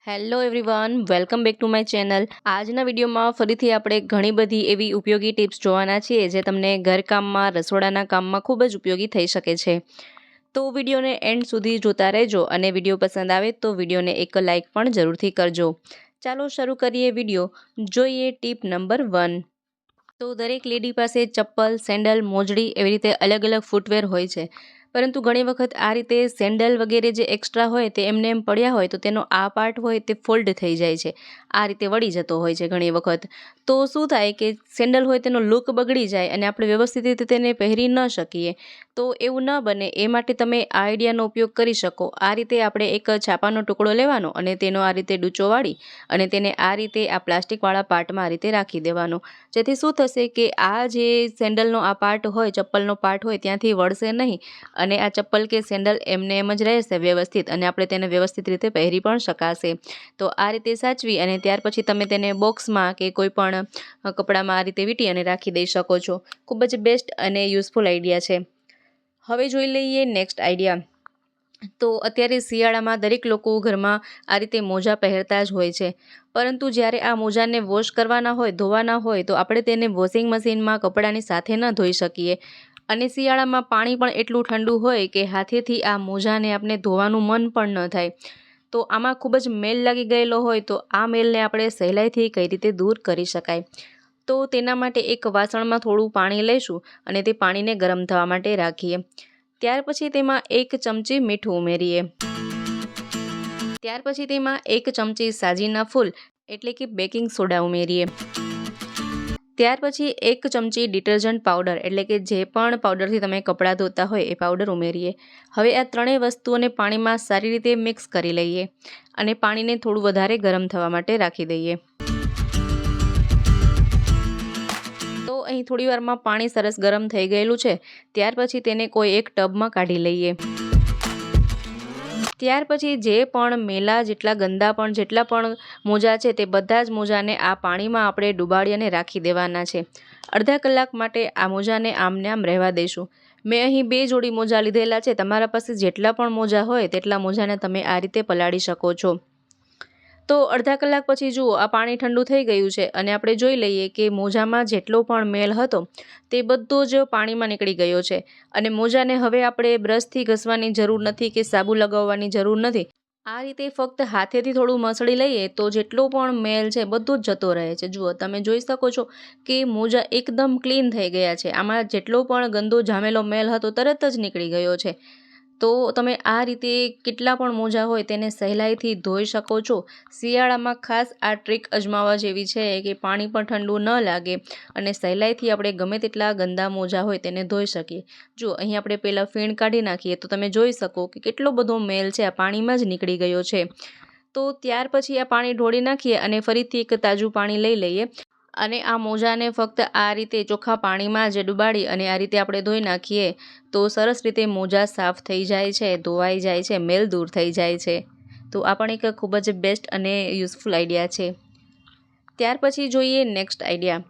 Hello everyone, welcome back to my channel. આજના વિડીયોમાં ફરીથી આપણે ઘણી બધી એવી ઉપયોગી ટિપ્સ જોવાના છીએ જે તમને ઘરકામમાં, રસોડાના કામમાં ખૂબ જ ઉપયોગી થઈ શકે છે. તો વિડીયોને એન્ડ સુધી જોતા રહેજો અને વિડીયો પસંદ આવે તો વિડીયોને એક લાઇક પણ જરૂરથી કરજો. ચાલો શરૂ કરીએ વિડીયો. જોઈએ ટીપ નંબર 1. તો દરેક લેડી પાસે ચપ્પલ, સેન્ડલ, મોજડી એવી રીતે અલગ અલગ ફૂટવેર હોય છે. પરંતુ ઘણી વખત આ રીતે સેન્ડલ વગેરે જે એક્સ્ટ્રા હોય તે એમને એમ પડ્યા હોય તો તેનો આ પાર્ટ હોય તે ફોલ્ડ થઈ જાય છે. આ રીતે વળી જતો હોય છે ઘણી વખત. તો શું થાય કે સેન્ડલ હોય તેનો લુક બગડી જાય અને આપણે વ્યવસ્થિત રીતે તેને પહેરી ન શકીએ. તો એવું ન બને એ માટે તમે આ આઈડિયાનો ઉપયોગ કરી શકો. આ રીતે આપણે એક છાપાનો ટુકડો લેવાનો અને તેનો આ રીતે ડૂચો વાળી અને તેને આ રીતે આ પ્લાસ્ટિકવાળા પાર્ટમાં આ રીતે રાખી દેવાનો. જેથી શું થશે કે આ જે સેન્ડલનો આ પાર્ટ હોય, ચપ્પલનો પાર્ટ હોય ત્યાંથી વળશે નહીં અને આ ચપ્પલ કે સેન્ડલ એમને એમ જ રહેશે વ્યવસ્થિત અને આપણે તેને વ્યવસ્થિત રીતે પહેરી પણ શકાશે. તો આ રીતે સાચવી અને ત્યાર પછી તમે તેને બોક્સમાં કે કોઈ પણ કપડામાં આ રીતે વીંટી અને રાખી દઈ શકો છો. ખૂબ જ બેસ્ટ અને યુઝફુલ આઈડિયા છે. હવે જોઈ લઈએ નેક્સ્ટ આઈડિયા. તો અત્યારે શિયાળામાં દરેક લોકો ઘરમાં આ રીતે મોજા પહેરતા જ હોય છે. પરંતુ જ્યારે આ મોજાને વોશ કરવાના હોય, ધોવાના હોય તો આપણે તેને વોશિંગ મશીનમાં કપડાની સાથે ન ધોઈ શકીએ. અને શિયાળામાં પાણી પણ એટલું ઠંડુ હોય કે હાથેથી આ મોજાને આપણે ધોવાનું મન પણ ન થાય. તો આમાં ખૂબ જ મેલ લાગી ગયેલો હોય તો આ મેલને આપણે સહેલાઈથી કઈ રીતે દૂર કરી શકાય. તો તેના માટે એક વાસણમાં થોડું પાણી લઈશું અને તે પાણીને ગરમ થવા માટે રાખીએ. ત્યાર પછી તેમાં 1 ચમચી મીઠું ઉમેરીએ. ત્યાર પછી તેમાં 1 ચમચી સાજીના ફૂલ એટલે કે બેકિંગ સોડા ઉમેરીએ. ત્યાર પછી 1 ચમચી ડિટર્જન્ટ પાવડર એટલે કે જે પણ પાવડરથી તમે કપડાં ધોતા હોય એ પાવડર ઉમેરીએ. હવે આ ત્રણેય વસ્તુઓને પાણીમાં સારી રીતે મિક્સ કરી લઈએ અને પાણીને થોડું વધારે ગરમ થવા માટે રાખી દઈએ. તો અહીં થોડી વારમાં પાણી સરસ ગરમ થઈ ગયેલું છે. ત્યાર પછી તેને કોઈ એક ટબમાં કાઢી લઈએ. ત્યાર પછી જે પણ મેલા જેટલા મોજા છે તે બધા જ મોજાને આ પાણીમાં આપણે ડુબાડી અને રાખી દેવાના છે. અડધા કલાક માટે આ મોજાને આમને આમ રહેવા દઈશું. મેં અહીં 2 જોડી મોજા લીધેલા છે. તમારા પાસે જેટલા પણ મોજા હોય તેટલા મોજાને તમે આ રીતે પલાળી શકો છો. તો અડધા કલાક પછી જુઓ આ પાણી ઠંડુ થઈ ગયું છે અને આપણે જોઈ લઈએ કે મોજામાં જેટલો પણ મેલ હતો તે બધો જ પાણીમાં નીકળી ગયો છે. અને મોજાને હવે આપણે બ્રશથી ઘસવાની જરૂર નથી કે સાબુ લગાવવાની જરૂર નથી. આ રીતે ફક્ત હાથેથી થોડું મસળી લઈએ તો જેટલો પણ મેલ છે બધો જ જતો રહે છે. જુઓ તમે જોઈ શકો છો કે મોજા એકદમ ક્લીન થઈ ગયા છે. આમાં જેટલો પણ ગંદો જામેલો મેલ હતો તરત જ નીકળી ગયો છે. તો તમે આ રીતે કેટલા પણ મોજા હોય તેને સહેલાઈથી ધોઈ શકો છો. શિયાળામાં ખાસ આ ટ્રીક અજમાવવા જેવી છે કે પાણી પણ ઠંડુ ન લાગે અને સહેલાઈથી આપણે ગમે તેટલા ગંદા મોજા હોય તેને ધોઈ શકીએ. જુઓ અહીં આપણે પહેલાં ફીણ કાઢી નાખીએ તો તમે જોઈ શકો કે કેટલો બધો મેલ છે આ પાણીમાં જ નીકળી ગયો છે. તો ત્યાર પછી આ પાણી ઢોળી નાખીએ અને ફરીથી એક તાજું પાણી લઈ લઈએ અને આ મોજાને ફક્ત આ રીતે ચોખ્ખા પાણીમાં જ ડુબાડી અને આ રીતે આપણે ધોઈ નાખીએ તો સરસ રીતે મોજા સાફ થઈ જાય છે, ધોવાઈ જાય છે, મેલ દૂર થઈ જાય છે. તો આ પણ એક ખૂબ જ બેસ્ટ અને યુઝફુલ આઈડિયા છે. ત્યાર પછી જોઈએ નેક્સ્ટ આઈડિયા.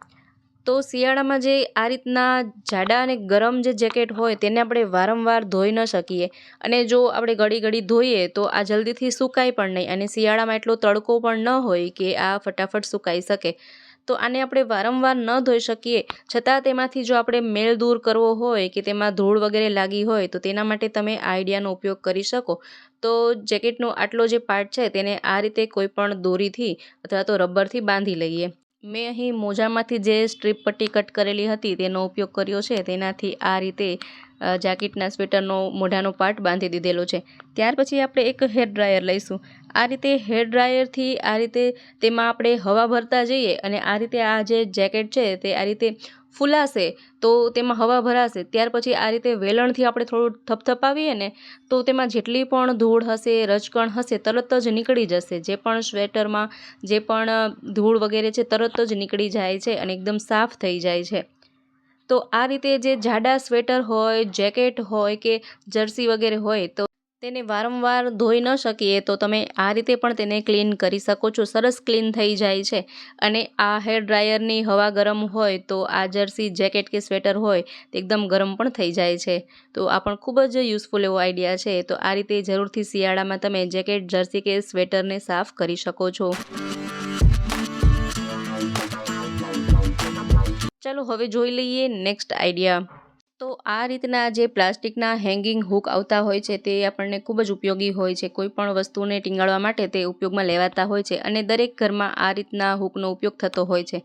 તો શિયાળામાં જે આ રીતના જાડા અને ગરમ જે જેકેટ હોય તેને આપણે વારંવાર ધોઈ ન શકીએ અને જો આપણે ઘડી ધોઈએ તો આ જલ્દીથી સુકાય પણ નહીં અને શિયાળામાં એટલો તડકો પણ ન હોય કે આ ફટાફટ સુકાઈ શકે. તો આને આપણે વારંવાર ન ધોઈ શકીએ છતાં તેમાંથી જો આપણે મેલ દૂર કરવો હોય કે તેમાં ધૂળ વગેરે લાગી હોય તો તેના માટે તમે આ આઈડિયાનો ઉપયોગ કરી શકો. તો જેકેટનો આટલો જે પાર્ટ છે તેને આ રીતે કોઈ પણ દોરીથી અથવા તો રબરથી બાંધી લઈએ. મેં અહીં મોજામાંથી જે સ્ટ્રીપ પટ્ટી કટ કરેલી હતી તેનો ઉપયોગ કર્યો છે. તેનાથી આ રીતે જેકેટના સ્વેટરનો મોઢાનો પાર્ટ બાંધી દીધેલો છે. ત્યાર પછી આપણે એક હેર ડ્રાયર લઈશું. આ રીતે હેર ડ્રાયરથી આ રીતે તેમાં આપણે હવા ભરતા જઈએ અને આ રીતે આ જે જેકેટ છે તે આ રીતે ફૂલાશે તો તેમાં હવા ભરાશે. ત્યાર પછી આ રીતે વેલણથી આપણે થોડું થપથપાવીએ ને તો તેમાં જેટલી પણ ધૂળ હશે, રજકણ હશે તરત જ નીકળી જશે. જે પણ સ્વેટરમાં જે પણ ધૂળ વગેરે છે તરત જ નીકળી જાય છે અને એકદમ સાફ થઈ જાય છે. તો આ રીતે જે જાડા સ્વેટર હોય, જેકેટ હોય કે જર્સી વગેરે હોય તો તેને વારંવાર ધોઈ ન શકીએ તો તમે આ રીતે પણ તેને ક્લીન કરી શકો છો. સરસ ક્લીન થઈ જાય છે. અને આ હેર ડ્રાયરની હવા ગરમ હોય તો આ જર્સી જેકેટ કે સ્વેટર હોય તે એકદમ ગરમ પણ થઈ જાય છે. તો આ પણ ખૂબ જ યુઝફુલ એવો આઈડિયા છે. તો આ રીતે જરૂરથી શિયાળામાં તમે જેકેટ, જર્સી કે સ્વેટરને સાફ કરી શકો છો. ચાલો હવે જોઈ લઈએ નેક્સ્ટ આઈડિયા. તો આ રીતના જે પ્લાસ્ટિકના હેંગિંગ હૂક આવતા હોય છે તે આપણને ખૂબ જ ઉપયોગી હોય છે. કોઈ પણ વસ્તુને ટીંગાળવા માટે તે ઉપયોગમાં લેવાતા હોય છે અને દરેક ઘરમાં આ રીતના હૂકનો ઉપયોગ થતો હોય છે.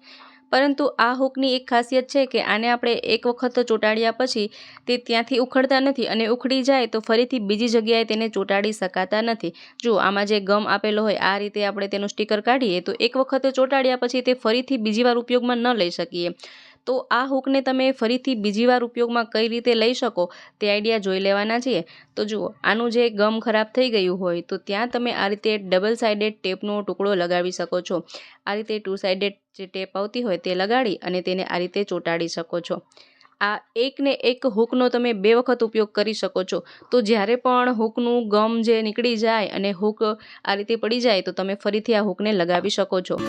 પરંતુ આ હૂકની એક ખાસિયત છે કે આને આપણે એક વખત ચોંટાડ્યા પછી તે ત્યાંથી ઉખડતા નથી અને ઉખડી જાય તો ફરીથી બીજી જગ્યાએ તેને ચોંટાડી શકાતા નથી. જો આમાં જે ગમ આપેલો હોય આ રીતે આપણે તેનું સ્ટીકર કાઢીએ તો એક વખત ચોંટાડ્યા પછી તે ફરીથી બીજી વાર ઉપયોગમાં ન લઈ શકીએ. તો આ હૂકને તમે ફરીથી બીજી વાર ઉપયોગમાં કઈ રીતે લઈ શકો તે આઈડિયા જોઈ લેવાના છીએ. તો જુઓ, આનું જે ગમ ખરાબ થઈ ગયું હોય તો ત્યાં તમે આ રીતે ડબલ સાઇડેડ ટેપનો ટુકડો લગાવી શકો છો. આ રીતે 2 સાઇડેડ જે ટેપ આવતી હોય તે લગાડી અને તેને આ રીતે ચોંટાડી શકો છો. આ એકને એક હૂકનો તમે 2 વખત ઉપયોગ કરી શકો છો. તો જ્યારે પણ હૂકનું ગમ જે નીકળી જાય અને હૂક આ રીતે પડી જાય તો તમે ફરીથી આ હૂકને લગાવી શકો છો.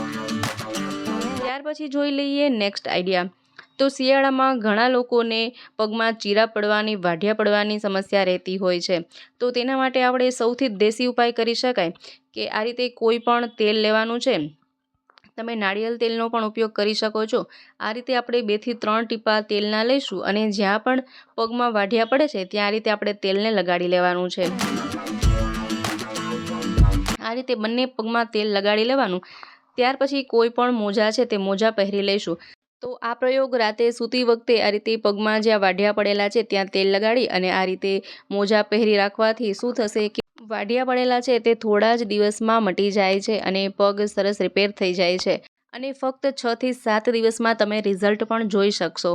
ત્યાર પછી જોઈ લઈએ નેક્સ્ટ આઈડિયા. તો શિયાળામાં ઘણા લોકોને પગમાં ચીરા પડવાની, વાઢિયા પડવાની સમસ્યા રહેતી હોય છે. તો તેના માટે આપણે સૌથી દેશી ઉપાય કરી શકાય કે આ રીતે કોઈ પણ તેલ લેવાનું છે. તમે નાળિયેર તેલનો પણ ઉપયોગ કરી શકો છો. આ રીતે આપણે 2 થી 3 ટીપા તેલના લઈશું અને જ્યાં પણ પગમાં વાઢિયા પડે છે ત્યાં આ રીતે આપણે તેલને લગાડી લેવાનું છે. આ રીતે બંને પગમાં તેલ લગાડી લેવાનું. ત્યાર પછી કોઈ પણ મોજા છે તે મોજા પહેરી લઈશું. તો આ પ્રયોગ રાતે સૂતી વખતે આ રીતે પગમાં જ્યાં વાઢિયા પડેલા છે ત્યાં તેલ લગાડી અને આ રીતે મોજા પહેરી રાખવાથી શું થશે કે વાઢિયા પડેલા છે તે થોડા જ દિવસમાં મટી જાય છે અને પગ સરસ રિપેર થઈ જાય છે. અને ફક્ત 6 થી 7 દિવસમાં તમે રિઝલ્ટ પણ જોઈ શકશો.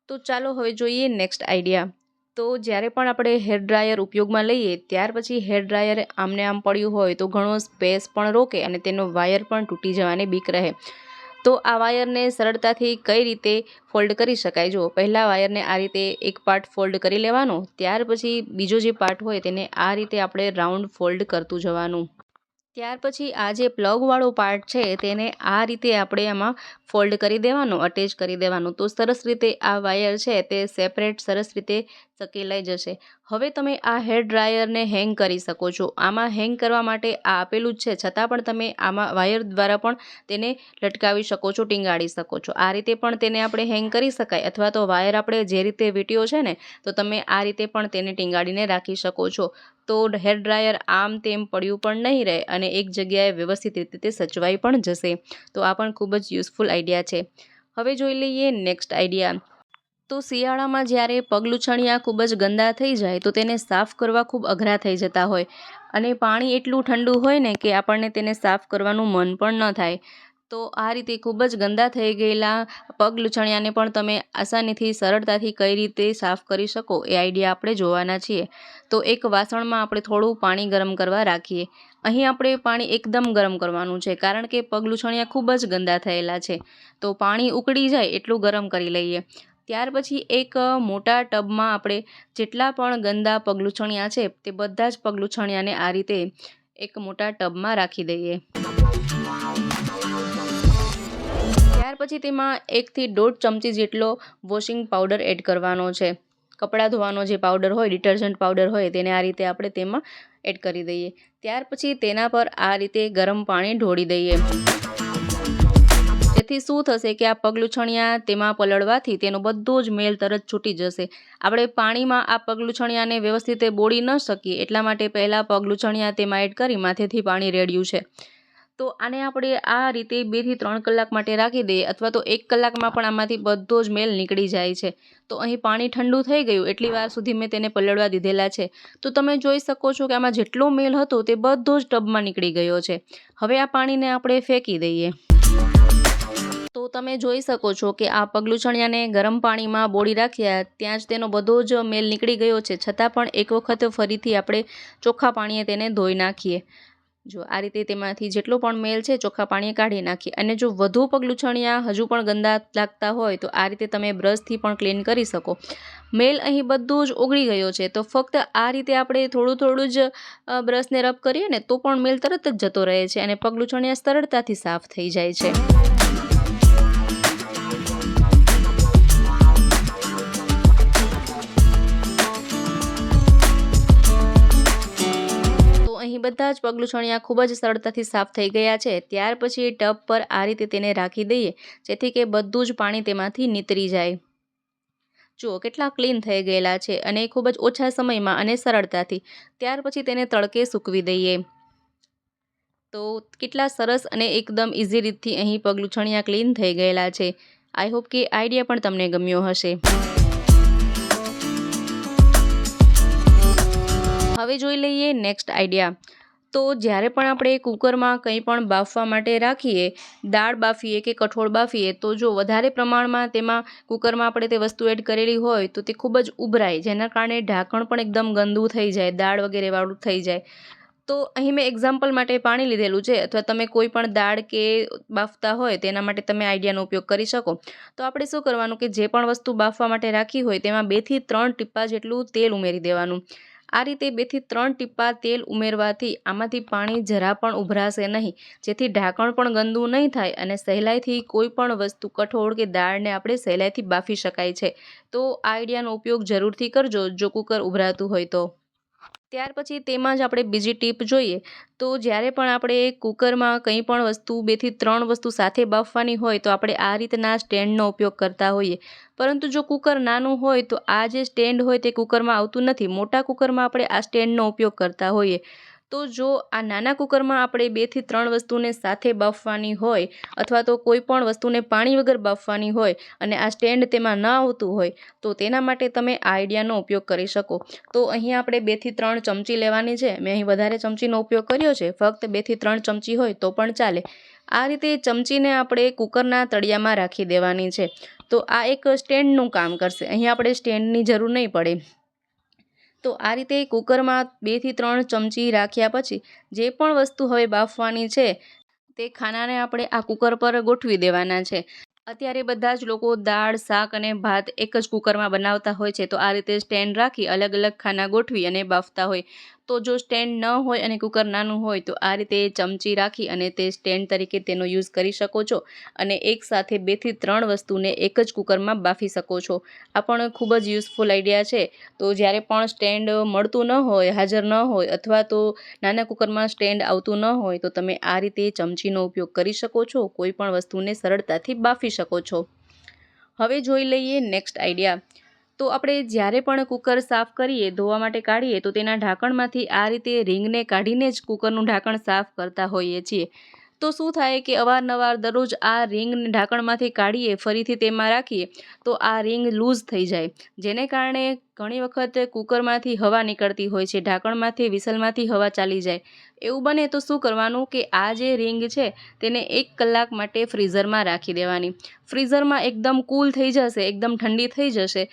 તો ચાલો હવે જોઈએ નેક્સ્ટ આઈડિયા. તો જ્યારે પણ આપણે હેર ડ્રાયર ઉપયોગમાં લઈએ ત્યાર પછી હેર ડ્રાયર આમને આમ પડ્યું હોય તો ઘણો સ્પેસ પણ રોકે અને તેનો વાયર પણ તૂટી જવાની બીક રહે. તો આ વાયરને સરળતાથી કઈ રીતે ફોલ્ડ કરી શકાય? જો પહેલાં વાયરને આ રીતે એક પાર્ટ ફોલ્ડ કરી લેવાનો. ત્યાર પછી બીજો જે પાર્ટ હોય તેને આ રીતે આપણે રાઉન્ડ ફોલ્ડ કરતું જવાનું. ત્યાર પછી આ જે પ્લગવાળો પાર્ટ છે તેને આ રીતે આપણે આમાં ફોલ્ડ કરી દેવાનો, અટેચ કરી દેવાનું. તો સરસ રીતે આ વાયર છે તે સેપરેટ સરસ રીતે સકેલાઈ જશે. હવે તમે આ હેર ડ્રાયરને હેંગ કરી શકો છો. આમાં હેંગ કરવા માટે આ આપેલું જ છે છતાં પણ તમે આમાં વાયર દ્વારા પણ તેને લટકાવી શકો છો, ટીંગાળી શકો છો. આ રીતે પણ તેને આપણે હેંગ કરી શકાય અથવા તો વાયર આપણે જે રીતે વીંટ્યો છે ને તો તમે આ રીતે પણ તેને ટીંગાડીને રાખી શકો છો. તો હેર ડ્રાયર આમ તેમ પડ્યું પણ નહીં રહે અને એક જગ્યાએ વ્યવસ્થિત રીતે તે સચવાઈ પણ જશે. તો આ પણ ખૂબ જ યુઝફુલ આઈડિયા છે. હવે જોઈ લઈએ નેક્સ્ટ આઈડિયા. તો શિયાળામાં જ્યારે પગલૂછણિયા ખૂબ જ ગંદા થઈ જાય તો તેને સાફ કરવા ખૂબ અઘરા થઈ જતા હોય અને પાણી એટલું ઠંડુ હોય ને કે આપણને તેને સાફ કરવાનું મન પણ ન થાય. તો આ રીતે ખૂબ જ ગંદા થઈ ગયેલા પગલૂછણિયાને પણ તમે આસાનીથી સરળતાથી કઈ રીતે સાફ કરી શકો એ આઈડિયા આપણે જોવાના છીએ. તો એક વાસણમાં આપણે થોડું પાણી ગરમ કરવા રાખીએ. અહીં આપણે પાણી એકદમ ગરમ કરવાનું છે કારણ કે પગલૂછણિયા ખૂબ જ ગંદા થયેલા છે. તો પાણી ઉકળી જાય એટલું ગરમ કરી લઈએ. ત્યાર પછી એક મોટા ટબમાં આપણે જેટલા પણ ગંદા પગલૂછણિયા છે તે બધા જ પગલૂછણિયાને આ રીતે એક મોટા ટબમાં રાખી દઈએ. ત્યાર પછી તેમાં 1 થી 1.5 ચમચી જેટલો વોશિંગ પાવડર એડ કરવાનો છે. કપડાં ધોવાનો જે પાવડર હોય, ડિટર્જન્ટ પાવડર હોય તેને આ રીતે આપણે તેમાં એડ કરી દઈએ. ત્યાર પછી તેના પર આ રીતે ગરમ પાણી ઢોળી દઈએ. જેથી શું થશે કે આ પગલૂછણિયા તેમાં પલળવાથી તેનો બધો જ મેલ તરત છૂટી જશે. આપણે પાણીમાં આ પગલૂછણિયાને વ્યવસ્થિત બોળી ન શકીએ એટલા માટે પહેલાં પગલૂછણિયા તેમાં એડ કરી માથેથી પાણી રેડ્યું છે. તો આને આપણે આ રીતે 2 થી 3 કલાક માટે રાખી દઈએ અથવા તો 1 કલાકમાં પણ આમાંથી બધો જ મેલ નીકળી જાય છે. તો અહીં પાણી ઠંડુ થઈ ગયું એટલી વાર સુધી મેં તેને પલળવા દીધેલા છે. તો તમે જોઈ શકો છો કે આમાં જેટલો મેલ હતો તે બધો જ ટબમાં નીકળી ગયો છે. હવે આ પાણીને આપણે ફેંકી દઈએ. તો તમે જોઈ શકો છો કે આ પગલૂછણિયાને ગરમ પાણીમાં બોળી રાખ્યા ત્યાં જ તેનો બધો જ મેલ નીકળી ગયો છે. છતાં પણ એક વખત ફરીથી આપણે ચોખ્ખા પાણીએ તેને ધોઈ નાખીએ. જો આ રીતે તેમાંથી જેટલો પણ મેલ છે ચોખ્ખા પાણીએ કાઢી નાખી, અને જો વધુ પગલૂછણિયા હજુ પણ ગંદા લાગતા હોય તો આ રીતે તમે બ્રશથી પણ ક્લીન કરી શકો. મેલ અહીં બધું જ ઓગળી ગયો છે, તો ફક્ત આ રીતે આપણે થોડું જ બ્રશને રબ કરીએ ને તો પણ મેલ તરત જ જતો રહે છે અને પગલૂછણિયા સરળતાથી સાફ થઈ જાય છે. અહીં બધા જ પગલૂછણિયા ખૂબ જ સરળતાથી સાફ થઈ ગયા છે. ત્યાર પછી ટબ પર આ રીતે તેને રાખી દઈએ, જેથી કે બધું જ પાણી તેમાંથી નીતરી જાય. જુઓ કેટલા ક્લીન થઈ ગયેલા છે, અને ખૂબ જ ઓછા સમયમાં અને સરળતાથી. ત્યાર પછી તેને તડકે સૂકવી દઈએ. તો કેટલા સરસ અને એકદમ ઇઝી રીતથી અહીં પગલૂછણિયા ક્લીન થઈ ગયેલા છે. આઈ હોપ કે આઈડિયા પણ તમને ગમ્યો હશે. હવે જોઈ લઈએ નેક્સ્ટ આઈડિયા. તો જ્યારે પણ આપણે કુકરમાં કંઈ પણ બાફવા માટે રાખીએ, દાળ બાફીએ કે કઠોળ બાફીએ, તો જો વધારે પ્રમાણમાં તેમાં કુકરમાં આપણે તે વસ્તુ એડ કરેલી હોય તો તે ખૂબ જ ઉભરાય, જેના કારણે ઢાંકણ પણ એકદમ ગંદુ થઈ જાય, દાળ વગેરે વાળું થઈ જાય. તો અહીં મેં એક્ઝામ્પલ માટે પાણી લીધેલું છે, અથવા તમે કોઈ પણ દાળ કે બાફતા હોય તેના માટે તમે આઈડિયાનો ઉપયોગ કરી શકો. તો આપણે શું કરવાનું કે જે પણ વસ્તુ બાફવા માટે રાખી હોય તેમાં 2 થી 3 ટીપા જેટલું તેલ ઉમેરી દેવાનું. આ રીતે 2 થી 3 ટીપા તેલ ઉમેરવાથી આમાંથી પાણી જરા પણ ઉભરાશે નહીં, જેથી ઢાંકણ પણ ગંદુ નહીં થાય અને સહેલાઈથી કોઈ પણ વસ્તુ કઠોળ કે દાળને આપણે સહેલાઈથી બાફી શકાય છે. તો આ આઈડિયાનો ઉપયોગ જરૂરથી કરજો જો કુકર ઉભરાતું હોય તો. ત્યાર પછી તેમાં જ આપણે બીજી ટીપ જોઈએ. તો જ્યારે પણ આપણે કુકરમાં કંઈ પણ વસ્તુ 2 થી 3 વસ્તુ સાથે બાફવાની હોય તો આપણે આ રીતના સ્ટેન્ડનો ઉપયોગ કરતા હોઈએ. પરંતુ જો કુકર નાનું હોય તો આ જે સ્ટેન્ડ હોય તે કુકરમાં આવતું નથી. મોટા કુકરમાં આપણે આ સ્ટેન્ડનો ઉપયોગ કરતા હોઈએ. તો જો આ નાના કુકરમાં આપણે 2 થી 3 વસ્તુને સાથે બાફવાની હોય, અથવા તો કોઈ પણ વસ્તુને પાણી વગર બાફવાની હોય અને આ સ્ટેન્ડ તેમાં ન આવતું હોય, તો તેના માટે તમે આ આઈડિયાનો ઉપયોગ કરી શકો. તો અહીં આપણે 2 થી 3 ચમચી લેવાની છે. મેં અહીં વધારે ચમચીનો ઉપયોગ કર્યો છે, ફક્ત 2 થી 3 ચમચી હોય તો પણ ચાલે. આ રીતે ચમચીને આપણે કુકરના તળિયામાં રાખી દેવાની છે. તો આ એક સ્ટેન્ડનું કામ કરશે. અહીં આપણે સ્ટેન્ડની જરૂર નહીં પડે. તો આ રીતે કુકરમાં 2 થી 3 ચમચી રાખ્યા પછી જે પણ વસ્તુ હવે બાફવાની છે તે ખાનાને આપણે આ કુકર પર ગોઠવી દેવાના છે. અત્યારે બધા જ લોકો દાળ, શાક અને ભાત એક જ કુકરમાં બનાવતા હોય છે. તો આ રીતે સ્ટેન્ડ રાખી અલગ અલગ ખાના ગોઠવી અને બાફતા હોય. તો જો સ્ટેન્ડ ન હોય અને કુકર નાનું હોય તો આ રીતે ચમચી રાખી અને તે સ્ટેન્ડ તરીકે તેનો યુઝ કરી શકો છો, અને એકસાથે 2 થી 3 વસ્તુને એક જ કુકરમાં બાફી શકો છો. આ પણ ખૂબ જ યુઝફુલ આઈડિયા છે. તો જ્યારે પણ સ્ટેન્ડ મળતું ન હોય, હાજર ન હોય, અથવા તો નાના કુકરમાં સ્ટેન્ડ આવતું ન હોય, તો તમે આ રીતે ચમચીનો ઉપયોગ કરી શકો છો. કોઈ પણ વસ્તુને સરળતાથી બાફી શકો છો. હવે જોઈ લઈએ નેક્સ્ટ આઈડિયા. તો આપણે જ્યારે પણ કુકર સાફ કરીએ, ધોવા માટે કાઢીએ, તો તેના ઢાંકણમાંથી આ રીતે રીંગને કાઢીને જ કુકરનું ઢાંકણ સાફ કરતા હોઈએ છીએ. તો શું થાય કે અવારનવાર દરરોજ આ રીંગને ઢાંકણમાંથી કાઢીએ, ફરીથી તેમાં રાખીએ, તો આ રીંગ લૂઝ થઈ જાય, જેને કારણે ઘણી વખત કુકરમાંથી હવા નીકળતી હોય છે, ઢાંકણમાંથી વિસલમાંથી હવા ચાલી જાય. એવું બને તો શું કરવાનું કે આ જે રીંગ છે તેને 1 કલાક માટે ફ્રીઝરમાં રાખી દેવાની. ફ્રીઝરમાં એકદમ કૂલ થઈ જશે, એકદમ ઠંડી થઈ જશે,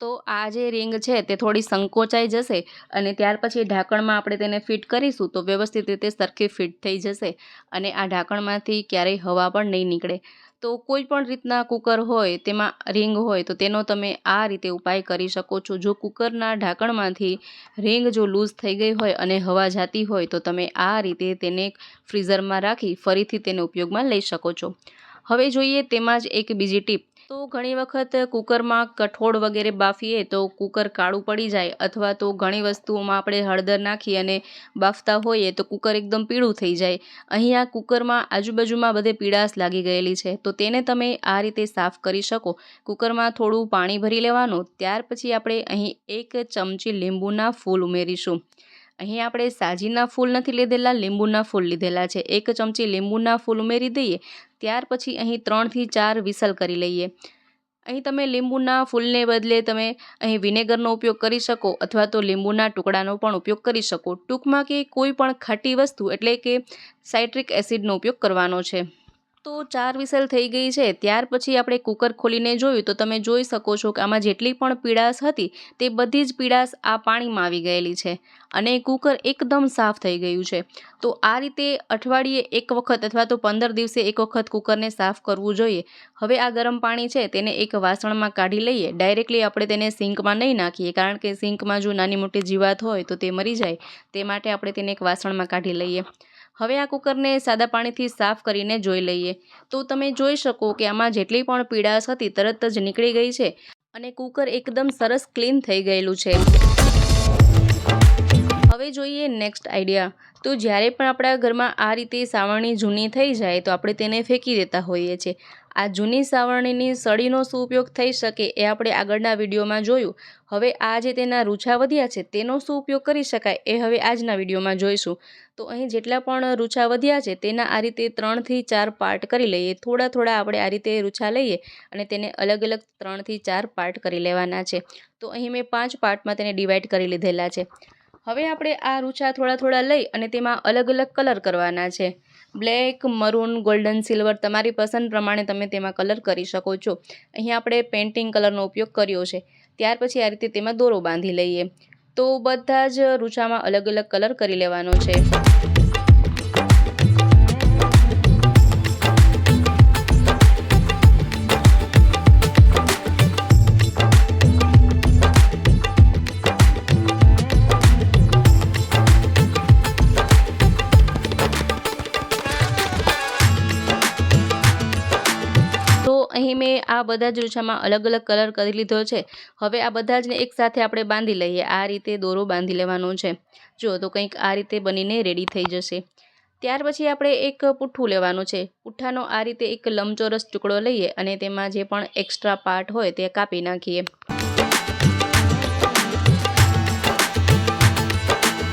તો આ જે રીંગ છે તે થોડી સંકોચાઈ જશે, અને ત્યાર પછી ઢાંકણમાં આપણે તેને ફિટ કરીશું તો વ્યવસ્થિત રીતે સરખી ફિટ થઈ જશે, અને આ ઢાંકણમાંથી ક્યારેય હવા પણ નહીં નીકળે. તો કોઈ પણ રીતના કુકર હોય તેમાં રીંગ હોય તો તેનો તમે આ રીતે ઉપાય કરી શકો છો. જો કુકરના ઢાંકણમાંથી રીંગ જો લૂઝ થઈ ગઈ હોય અને હવા જાતી હોય તો તમે આ રીતે તેને ફ્રીઝરમાં રાખી ફરીથી તેને ઉપયોગમાં લઈ શકો છો. હવે જોઈએ તેમાં જ એક બીજી ટીપ. તો ઘણી વખત કુકરમાં કઠોળ વગેરે બાફીએ તો કુકર કાળું પડી જાય, અથવા તો ઘણી વસ્તુઓમાં આપણે હળદર નાખી અને બાફતા હોઈએ તો કુકર એકદમ પીળું થઈ જાય. અહીં આ કુકરમાં આજુબાજુમાં બધે પીળાશ લાગી ગયેલી છે, તો તેને તમે આ રીતે સાફ કરી શકો. કુકરમાં થોડું પાણી ભરી લેવાનું. ત્યાર પછી આપણે અહીં 1 ચમચી લીંબુના ફૂલ ઉમેરીશું. અહીં આપણે સાજીના ફૂલ નથી લીધેલા, લીંબુના ફૂલ લીધેલા છે. 1 ચમચી લીંબુના ફૂલ ઉમેરી દઈએ. ત્યાર પછી અહીં 3 થી 4 વિસલ કરી લઈએ. અહીં તમે લીંબુના ફૂલને બદલે તમે અહીં વિનેગરનો ઉપયોગ કરી શકો, અથવા તો લીંબુના ટુકડાનો પણ ઉપયોગ કરી શકો. ટૂંકમાં કે કોઈ પણ ખાટી વસ્તુ એટલે કે સાઇટ્રિક એસિડનો ઉપયોગ કરવાનો છે. તો 4 વિસલ થઈ ગઈ છે. ત્યાર પછી આપણે કુકર ખોલીને જોયું તો તમે જોઈ શકો છો કે આમાં જેટલી પણ પીળાશ હતી તે બધી જ પીળાશ આ પાણીમાં આવી ગયેલી છે અને કુકર એકદમ સાફ થઈ ગયું છે. તો આ રીતે અઠવાડિયે એક વખત અથવા તો 15 દિવસે એક વખત કુકરને સાફ કરવું જોઈએ. હવે આ ગરમ પાણી છે તેને એક વાસણમાં કાઢી લઈએ. ડાયરેક્ટલી આપણે તેને સિંકમાં નહીં નાખીએ, કારણ કે સિંકમાં જો નાની મોટી જીવાત હોય તો તે મરી જાય. તે માટે આપણે તેને એક વાસણમાં કાઢી લઈએ. હવે આ કુકરને સાદા પાણીથી સાફ કરીને જોઈ લઈએ તો તમે જોઈ શકો કે આમાં જેટલી પણ પીળાશ હતી તરત જ નીકળી ગઈ છે અને કુકર એકદમ સરસ ક્લીન થઈ ગયેલું છે. હવે જોઈએ નેક્સ્ટ આઈડિયા. તો જ્યારે પણ આપણા ઘરમાં આ રીતે સાવરણી જૂની થઈ જાય તો આપણે તેને ફેંકી દેતા હોઈએ છીએ. આ જૂની સાવરણીની સળીનો શું ઉપયોગ થઈ શકે એ આપણે આગળના વિડીયોમાં જોયું. હવે આ જે તેના રૂછા વધ્યા છે તેનો શું ઉપયોગ કરી શકાય એ હવે આજના વિડીયોમાં જોઈશું. તો અહીં જેટલા પણ રૂછા વધ્યા છે તેના આ રીતે 3 થી 4 પાર્ટ કરી લઈએ. થોડા થોડા આપણે આ રીતે રૂછા લઈએ અને તેને અલગ અલગ 3 થી 4 પાર્ટ કરી લેવાના છે. તો અહીં મેં 5 પાર્ટમાં તેને ડિવાઈડ કરી લીધેલા છે. હવે આપણે આ રૂછા થોડા થોડા લઈ અને તેમાં અલગ અલગ કલર કરવાના છે. બ્લેક, મરૂન, ગોલ્ડન, સિલ્વર, તમારી પસંદ પ્રમાણે તમે તેમાં કલર કરી શકો છો. અહીં આપણે પેઇન્ટિંગ કલરનો ઉપયોગ કર્યો છે. ત્યાર પછી આ રીતે તેમાં દોરો બાંધી લઈએ. તો બધા જ રૂછામાં અલગ અલગ કલર કરી લેવાનો છે. અહીં મેં આ બધા જ રૂછામાં અલગ અલગ કલર કરી લીધો છે. હવે આ બધા જને એકસાથે આપણે બાંધી લઈએ. આ રીતે દોરો બાંધી લેવાનો છે. જો તો કંઈક આ રીતે બનીને રેડી થઈ જશે. ત્યાર પછી આપણે એક પુઠ્ઠું લેવાનું છે. પુઠ્ઠાનો આ રીતે એક લંબચોરસ ટુકડો લઈએ અને તેમાં જે પણ એક્સ્ટ્રા પાર્ટ હોય તે કાપી નાખીએ.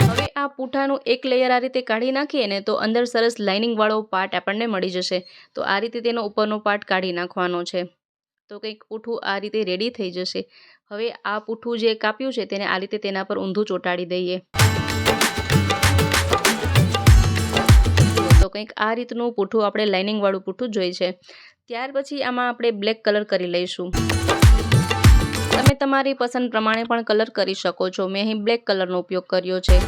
હવે આ પુઠ્ઠાનું એક લેયર આ રીતે કાઢી નાખીએ ને તો અંદર સરસ લાઇનિંગવાળો પાર્ટ આપણને મળી જશે. તો આ રીતે તેનો ઉપરનો પાર્ટ કાઢી નાખવાનો છે. તો કંઈક પુઠ્ઠું આ રીતે રેડી થઈ જશે. હવે આ પુઠ્ઠું જે કાપ્યું છે તેને આ રીતે તેના પર ઊંધું ચોંટાડી દઈએ. તો કંઈક આ રીતનું પુઠ્ઠું આપણે લાઇનિંગવાળું પુઠ્ઠું જોઈ છે. ત્યાર પછી આમાં આપણે બ્લેક કલર કરી લઈશું. તમે તમારી પસંદ પ્રમાણે પણ કલર કરી શકો છો. મેં અહીં બ્લેક કલરનો ઉપયોગ કર્યો છે.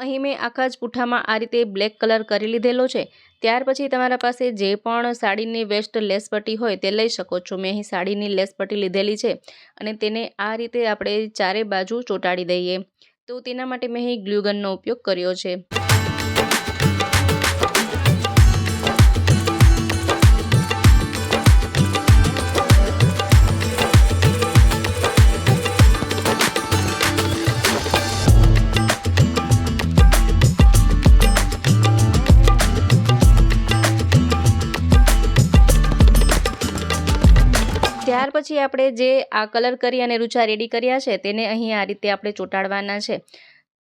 અહીં મેં આખા જ પુઠ્ઠામાં આ રીતે બ્લેક કલર કરી લીધેલો છે. ત્યાર પછી તમારા પાસે જે પણ સાડીની વેસ્ટ લેસ પટ્ટી હોય તે લઈ શકો છો. મેં અહીં સાડીની લેસ પટ્ટી લીધેલી છે અને તેને આ રીતે આપણે ચારે બાજુ ચોંટાડી દઈએ. તો તેના માટે મેં અહીં ગ્લુગનનો ઉપયોગ કર્યો છે. ત્યાર પછી આપણે જે આ કલર કરી અને રૂછા રેડી કર્યા છે તેને અહીં આ રીતે આપણે ચોંટાડવાના છે.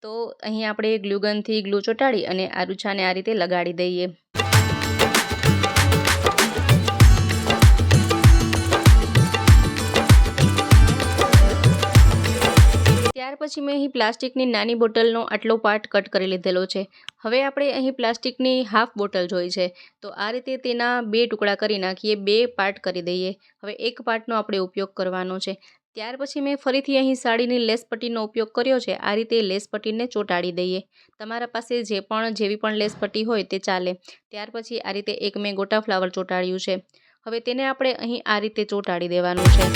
તો અહીં આપણે ગ્લુગનથી ગ્લુ ચોંટાડી અને આ રૂછાને આ રીતે લગાડી દઈએ. ત્યાર પછી મેં અહીં પ્લાસ્ટિકની નાની બોટલનો આટલો પાર્ટ કટ કરી લીધેલો છે. હવે આપણે અહીં પ્લાસ્ટિકની હાફ બોટલ જોઈ છે. તો આ રીતે તેના 2 ટુકડા કરી નાખીએ, 2 પાર્ટ કરી દઈએ. હવે એક પાર્ટનો આપણે ઉપયોગ કરવાનો છે. ત્યાર પછી મેં ફરીથી અહીં સાડીની લેસ પટ્ટીનો ઉપયોગ કર્યો છે. આ રીતે લેસ પટ્ટીને ચોંટાડી દઈએ. તમારા પાસે જેવી પણ લેસ પટ્ટી હોય તે ચાલે. ત્યાર પછી આ રીતે એક મેં ગોટા ફ્લાવર ચોંટાડ્યું છે. હવે તેને આપણે અહીં આ રીતે ચોંટાડી દેવાનું છે,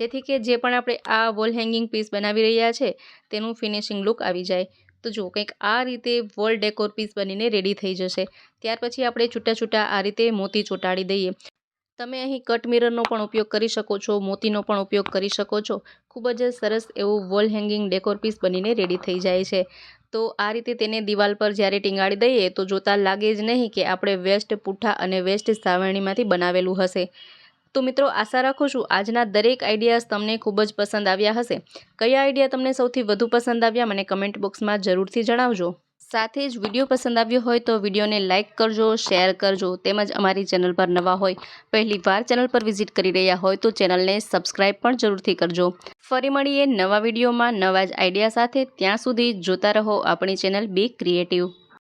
જેથી કે જે પણ આપણે આ વોલ હેંગિંગ પીસ બનાવી રહ્યા છે તેનું ફિનિશિંગ લુક આવી જાય. તો જો કંઈક આ રીતે વોલ ડેકોર પીસ બનીને રેડી થઈ જશે. ત્યાર પછી આપણે છૂટા છૂટા આ રીતે મોતી ચોંટાડી દઈએ. તમે અહીં કટ મિરરનો પણ ઉપયોગ કરી શકો છો, મોતીનો પણ ઉપયોગ કરી શકો છો. ખૂબ જ સરસ એવું વોલ હેંગિંગ ડેકોર પીસ બનીને રેડી થઈ જાય છે. તો આ રીતે તેને દિવાલ પર જ્યારે ટીંગાડી દઈએ તો જોતાં લાગે જ નહીં કે આપણે વેસ્ટ પુઠ્ઠા અને વેસ્ટ સાવરણીમાંથી બનાવેલું હશે. તો મિત્રો, આશા રાખું છું આજના દરેક આઈડિયાઝ તમને ખૂબ જ પસંદ આવ્યા હશે. કયા આઈડિયા તમને સૌથી વધુ પસંદ આવ્યા મને કમેન્ટ બોક્સમાં જરૂરથી જણાવજો. સાથે જ વિડીયો પસંદ આવ્યો હોય તો વિડીયોને લાઇક કરજો, શેર કરજો, તેમજ અમારી ચેનલ પર નવા હોય, પહેલી વાર ચેનલ પર વિઝિટ કરી રહ્યા હોય તો ચેનલને સબસ્ક્રાઈબ પણ જરૂરથી કરજો। ફરી મળીએ નવા વિડીયોમાં નવા જ આઈડિયા સાથે। ત્યાં સુધી જોતા રહો આપણી ચેનલ બી ક્રિએટિવ।